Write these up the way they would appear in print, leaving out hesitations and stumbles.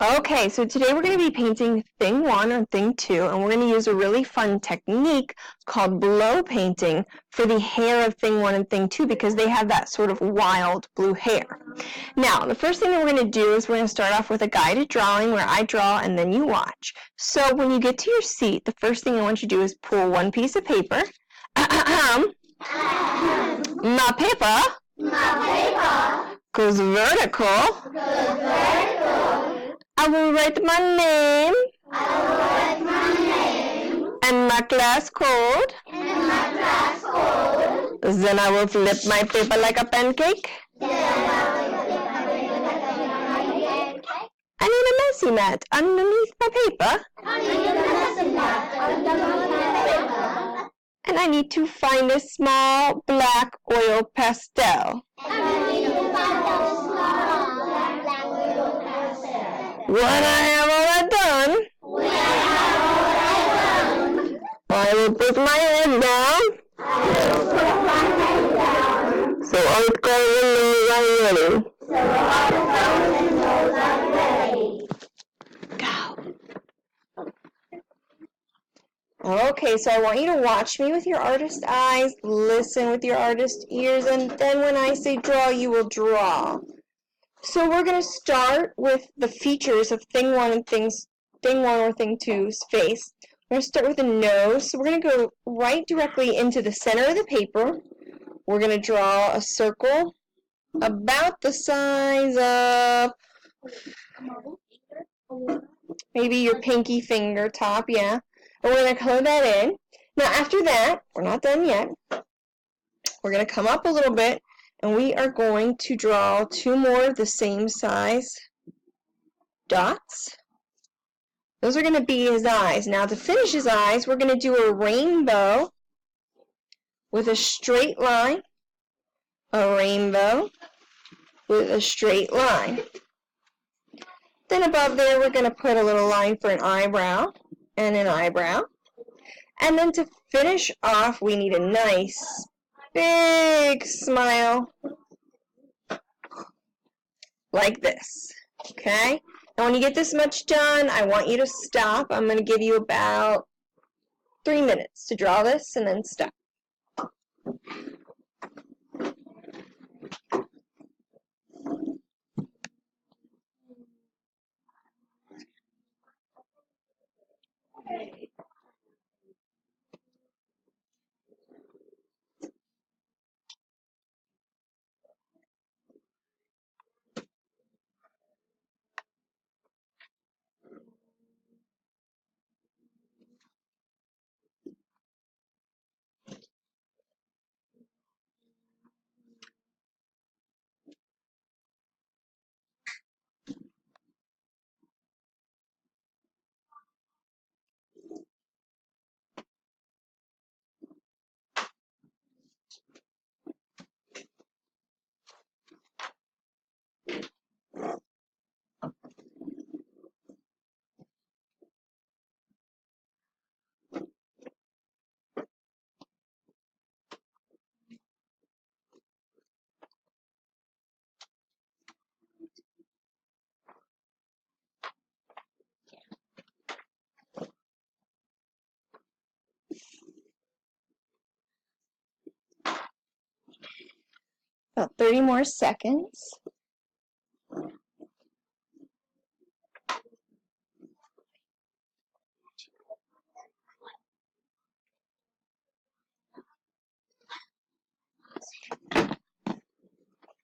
Okay, so today we're going to be painting thing 1 or thing 2, and we're going to use a really fun technique called blow painting for the hair of thing 1 and thing 2 because they have that sort of wild blue hair. Now, the first thing that we're going to do is we're going to start off with a guided drawing where I draw and then you watch. So when you get to your seat, the first thing I want you to do is pull one piece of paper. My paper goes vertical. I will write my name. And my class code. Then I will flip my paper like a pancake. I need a messy mat underneath my paper. And I need to find a small black oil pastel. When I have all that done, I will put my head down. So all colors are ready. Go. Okay, so I want you to watch me with your artist eyes, listen with your artist ears, and then when I say draw, you will draw. So we're going to start with the features of thing 1 and thing 1 or thing 2's face. We're going to start with the nose. So we're going to go right directly into the center of the paper. We're going to draw a circle about the size of maybe your pinky finger top, yeah. And we're going to color that in. Now after that, we're not done yet. We're going to come up a little bit. And we are going to draw 2 more of the same size dots. Those are going to be his eyes. Now to finish his eyes, we're going to do a rainbow with a straight line, a rainbow with a straight line. Then above there, we're going to put a little line for an eyebrow and an eyebrow. And then to finish off, we need a nice big smile like this, okay? And when you get this much done, I want you to stop. I'm going to give you about 3 minutes to draw this and then stop. About 30 more seconds.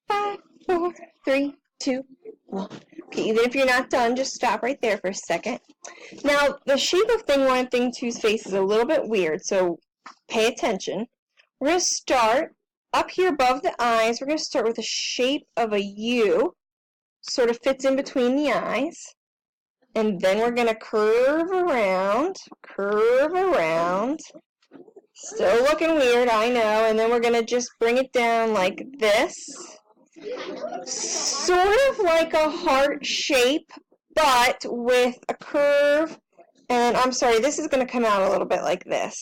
Five, 4, 3, 2, 1. Okay, even if you're not done, just stop right there for a second. Now, the shape of thing 1 and thing 2's face is a little bit weird, so pay attention. We're going to start up here above the eyes. We're going to start with the shape of a U, sort of fits in between the eyes. And then we're going to curve around. Still looking weird, I know. And then we're going to just bring it down like this. Sort of like a heart shape, but with a curve. And I'm sorry, this is going to come out a little bit like this.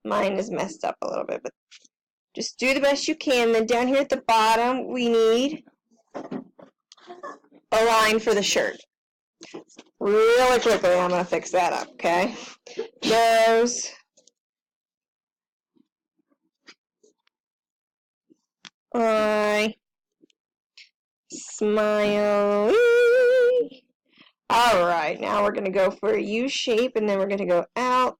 Mine is messed up a little bit, but just do the best you can. Then down here at the bottom, we need a line for the shirt. Really quickly, I'm going to fix that up, okay? Nose. Eye. Smiley. All right, now we're going to go for a U shape, and then we're going to go out.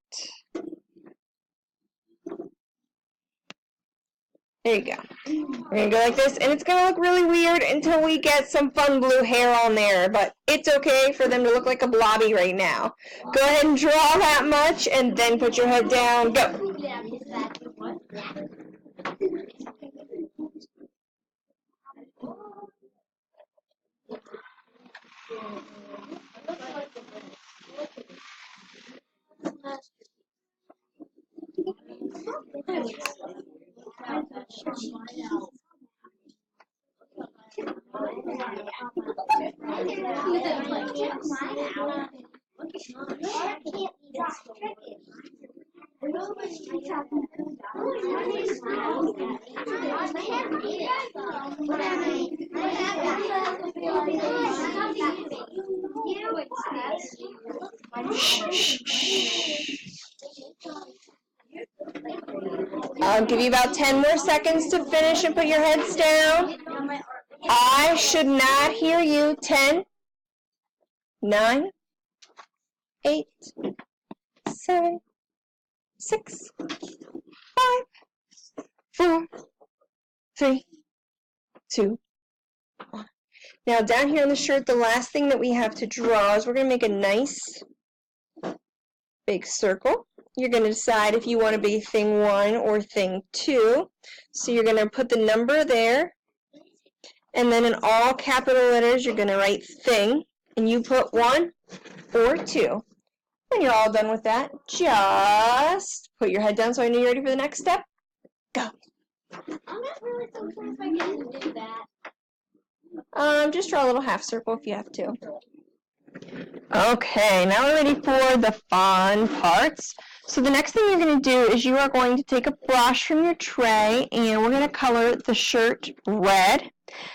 There you go. We're going to go like this, and it's going to look really weird until we get some fun blue hair on there, but it's okay for them to look like a blobby right now. Go ahead and draw that much, and then put your head down. Go. I'll give you about 10 more seconds to finish and put your heads down. I should not hear you. 10, 9, 8, 7, 6, 5, 4, 3, 2, 1. Now down here on the shirt, the last thing that we have to draw is we're going to make a nice big circle. You're going to decide if you want to be thing 1 or thing 2. So you're going to put the number there, and then in all capital letters you're going to write thing, and you put 1 or 2. When you're all done with that, just put your head down so I know you're ready for the next step. Go. I'm not really so sure if I can do that. Just draw a little half circle if you have to. Okay, now we're ready for the fun parts. So the next thing you're going to do is you are going to take a brush from your tray, and we're going to color the shirt red.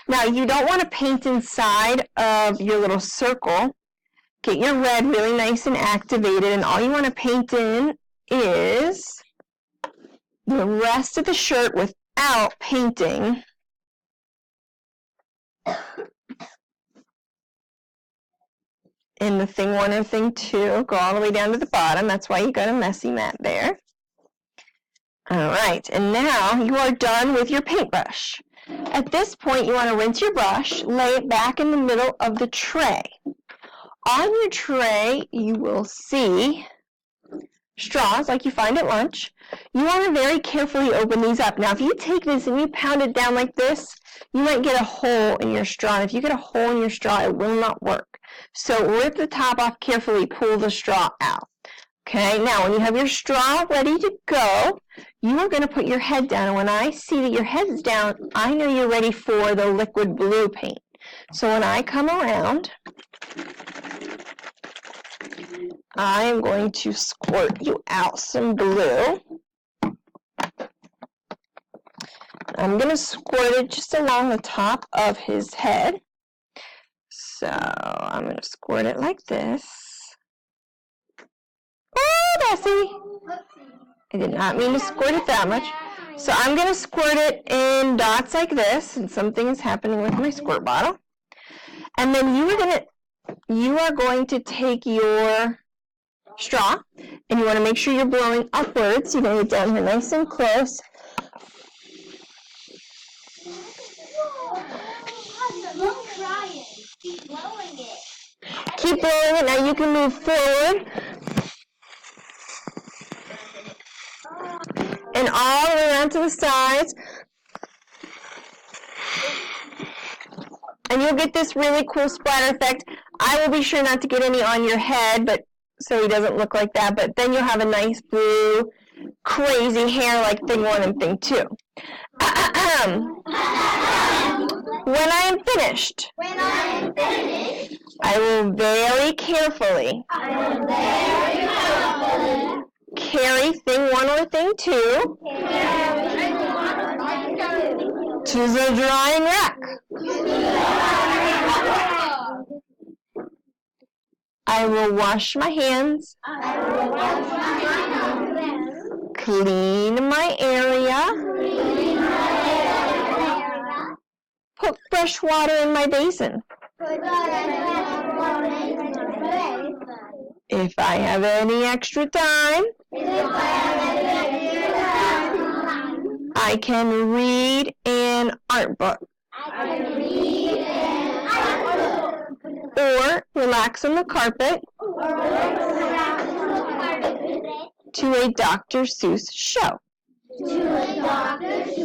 Now you don't want to paint inside of your little circle. Get your red really nice and activated, and all you want to paint in is the rest of the shirt without painting in the thing 1 or thing 2. Go all the way down to the bottom. That's why you got a messy mat there. All right, and now you are done with your paintbrush. At this point, you want to rinse your brush, lay it back in the middle of the tray. On your tray, you will see straws like you find at lunch. You want to very carefully open these up. Now, if you take this and you pound it down like this, you might get a hole in your straw. And if you get a hole in your straw, it will not work. So rip the top off carefully, pull the straw out. Okay, now when you have your straw ready to go, you are going to put your head down. And when I see that your head's down, I know you're ready for the liquid blue paint. So when I come around, I am going to squirt you out some blue. I'm going to squirt it just along the top of his head. So I'm going to squirt it like this. Oh, Bessie! I did not mean to squirt it that much. So I'm going to squirt it in dots like this, and something is happening with my squirt bottle. And then you are going to take your straw, and you want to make sure you're blowing upwards. You're going to get down here nice and close. Keep blowing it. Keep blowing it. Now you can move forward. And all the way around to the sides. And you'll get this really cool splatter effect. I will be sure not to get any on your head, but so he doesn't look like that. But then you'll have a nice blue, crazy hair like thing 1 and thing 2. When I am finished, I will very carefully carry thing 1 or thing 2 to the drying rack. I will wash my hands. I will wash my hands. Clean my area. Clean my area. Put fresh water in my basin. Put fresh water in my basin. If I have any extra time, If I have any extra time, I can read an art book. I can read an art book. Or relax on the carpet Or relax on the carpet to a Dr. Seuss show. to a Dr.